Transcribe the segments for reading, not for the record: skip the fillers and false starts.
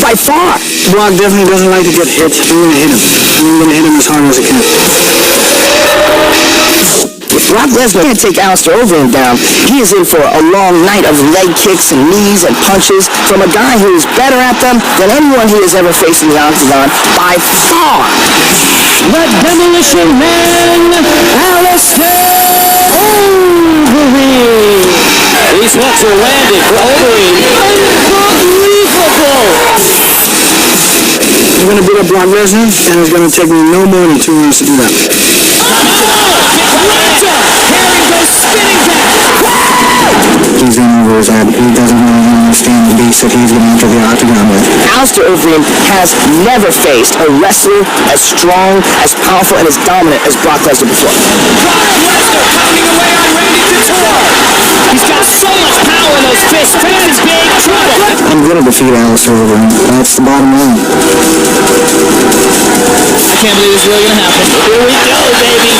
by far. Brock definitely doesn't like to get hit. I'm going to hit him. I'm going to hit him as hard as I can. If Brock Lesnar can't take Alistair Overeem down, he is in for a long night of leg kicks and knees and punches from a guy who is better at them than anyone he has ever faced in the octagon by far. The Demolition Man, Alistair Overeem. These hooks are landed for Overeem. Unbelievable! I'm going to beat up Brock Lesnar, and it's going to take me no more than 2 minutes to do that. He's in over his head. He doesn't really understand the beast that he's going to enter the octagon with. Alistair Overeem has never faced a wrestler as strong, as powerful, and as dominant as Brock Lesnar before. Lesnar pounding away on Randy Couture. He's got so much power in those fists. Fans big trouble. I'm going to defeat Alistair Overeem. That's the bottom line. I can't believe this is really going to happen. Here we go, baby.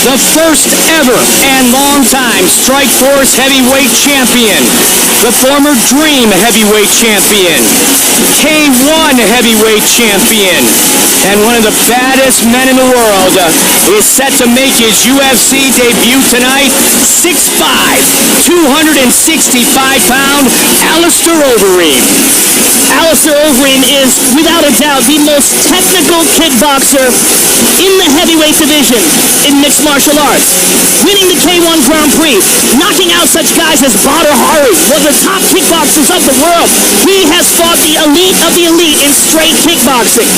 The first ever and long-time Strikeforce heavyweight champion, the former Dream heavyweight champion, K1 heavyweight champion, and one of the baddest men in the world is set to make his UFC debut tonight. 6'5", 265-pound Alistair Overeem. Alistair Overeem is, without a doubt, the most technical kickboxer in the heavyweight division in mixed martial arts. Winning the K1 Grand Prix, knocking out such guys as Badr Hari, one of the top kickboxers of the world. He has fought the elite of the elite in straight kickboxing.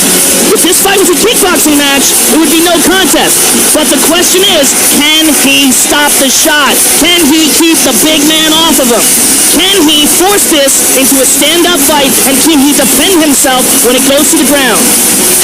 If this fight was a kickboxing match, it would be no contest. But the question is, can he stop the shot? Can he keep the big man off of him? Can he force this into a stand-up fight, and can he defend himself when it goes to the ground?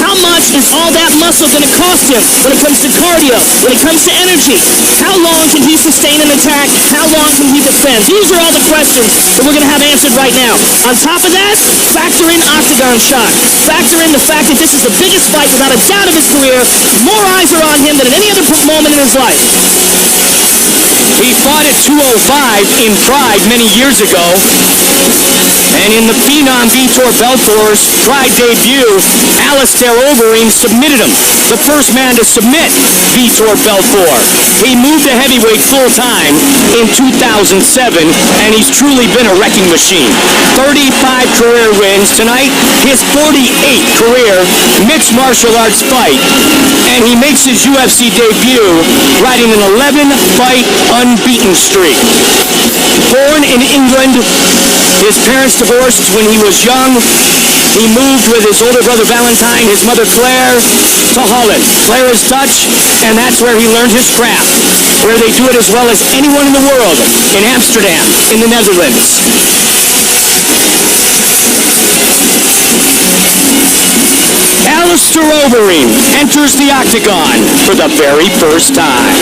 How much is all that muscle going to cost him when it comes to cardio, when it comes to energy? How long can he sustain an attack? How long can he defend? These are all the questions that we're going to have answered right now. On top of that, factor in octagon shot. Factor in the fact that this is the biggest fight without a doubt of his career. More eyes are on him than at any other moment in his life. He fought at 205 in Pride many years ago, and in the Phenom Vitor Belfort's Pride debut, Alistair Overeem submitted him, the first man to submit Vitor Belfort. He moved to heavyweight full-time in 2007, and he's truly been a wrecking machine. 35 career wins tonight, his 48th career mixed martial arts fight, and he makes his UFC debut riding an 11-fight unbeaten streak. Born in England, his parents divorced when he was young. He moved with his older brother Valentine, his mother Claire, to Holland. Claire is Dutch, and that's where he learned his craft, where they do it as well as anyone in the world, in Amsterdam, in the Netherlands. Alistair Overeem enters the octagon for the very first time.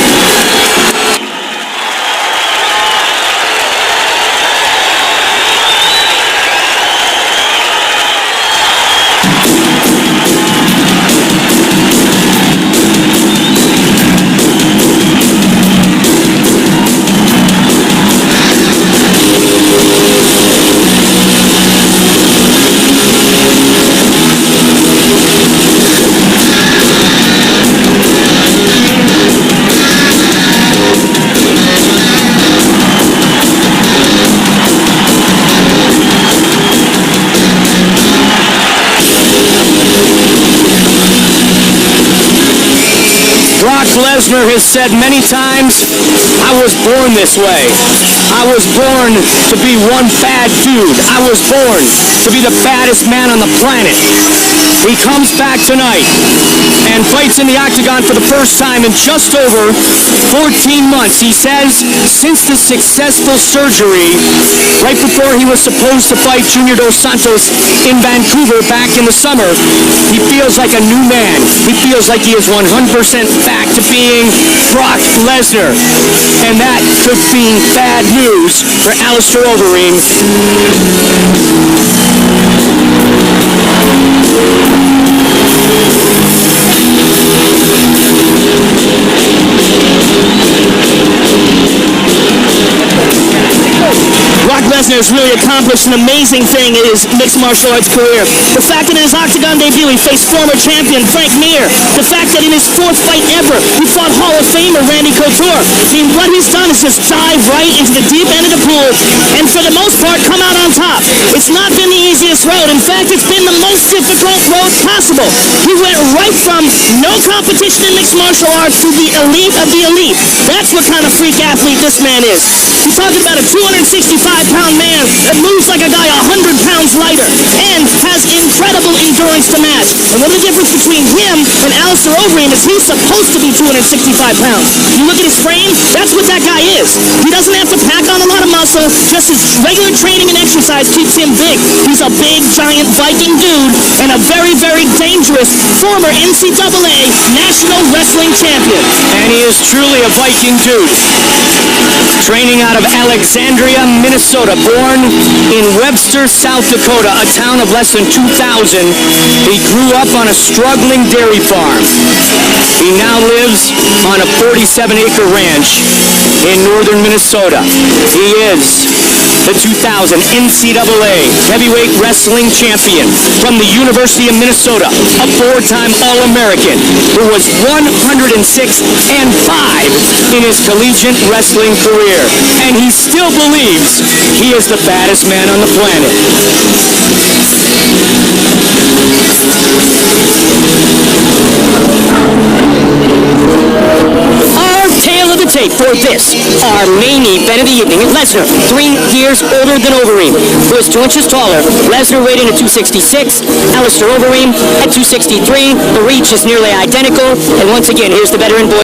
Brock Lesnar has said many times, I was born this way. I was born to be one bad dude. I was born to be the baddest man on the planet. He comes back tonight and fights in the octagon for the first time in just over 14 months. He says since the successful surgery right before he was supposed to fight Junior Dos Santos in Vancouver back in the summer, he feels like a new man. He feels like he is 100% back to being Brock Lesnar. And that could be bad news for Alistair Overeem. Brock Lesnar has really accomplished an amazing thing in his mixed martial arts career. The fact that in his octagon debut he faced former champion Frank Mir. The fact that in his fourth fight ever he fought Hall of Famer Randy Couture. I mean, what he's done is just dive right into the deep end of the pool and for the most part come out on top. It's not been the easiest road. In fact, it's been the most difficult road possible. He went right from no competition in mixed martial arts to the elite of the elite. That's what kind of freak athlete this man is. You're talking about a 265-pound man that moves like a guy 100 pounds lighter and has incredible endurance to match. And what the difference between him and Alistair Overeem is he's supposed to be 265 pounds. You look at his frame, that's what that guy is. He doesn't have to pack on a lot of muscle, just his regular training and exercise keeps him big. He's a big, giant Viking dude and a very, very dangerous former NCAA National Wrestling Champion. And he is truly a Viking dude. Training out of Alexandria, Minnesota, born in Webster, South Dakota, a town of less than 2,000. He grew up on a struggling dairy farm. He now lives on a 47-acre ranch in northern Minnesota. He is the 2000 NCAA Heavyweight Wrestling Champion from the University of Minnesota, a four-time All-American who was 106-5 in his collegiate wrestling career. And he still believes he is the baddest man on the planet. Our tale of the tape for this, our main event of the evening. Lesnar, 3 years older than Overeem, was 2 inches taller. Lesnar weighed in at 266, Alistair Overeem at 263. The reach is nearly identical. And once again, here's the veteran boy.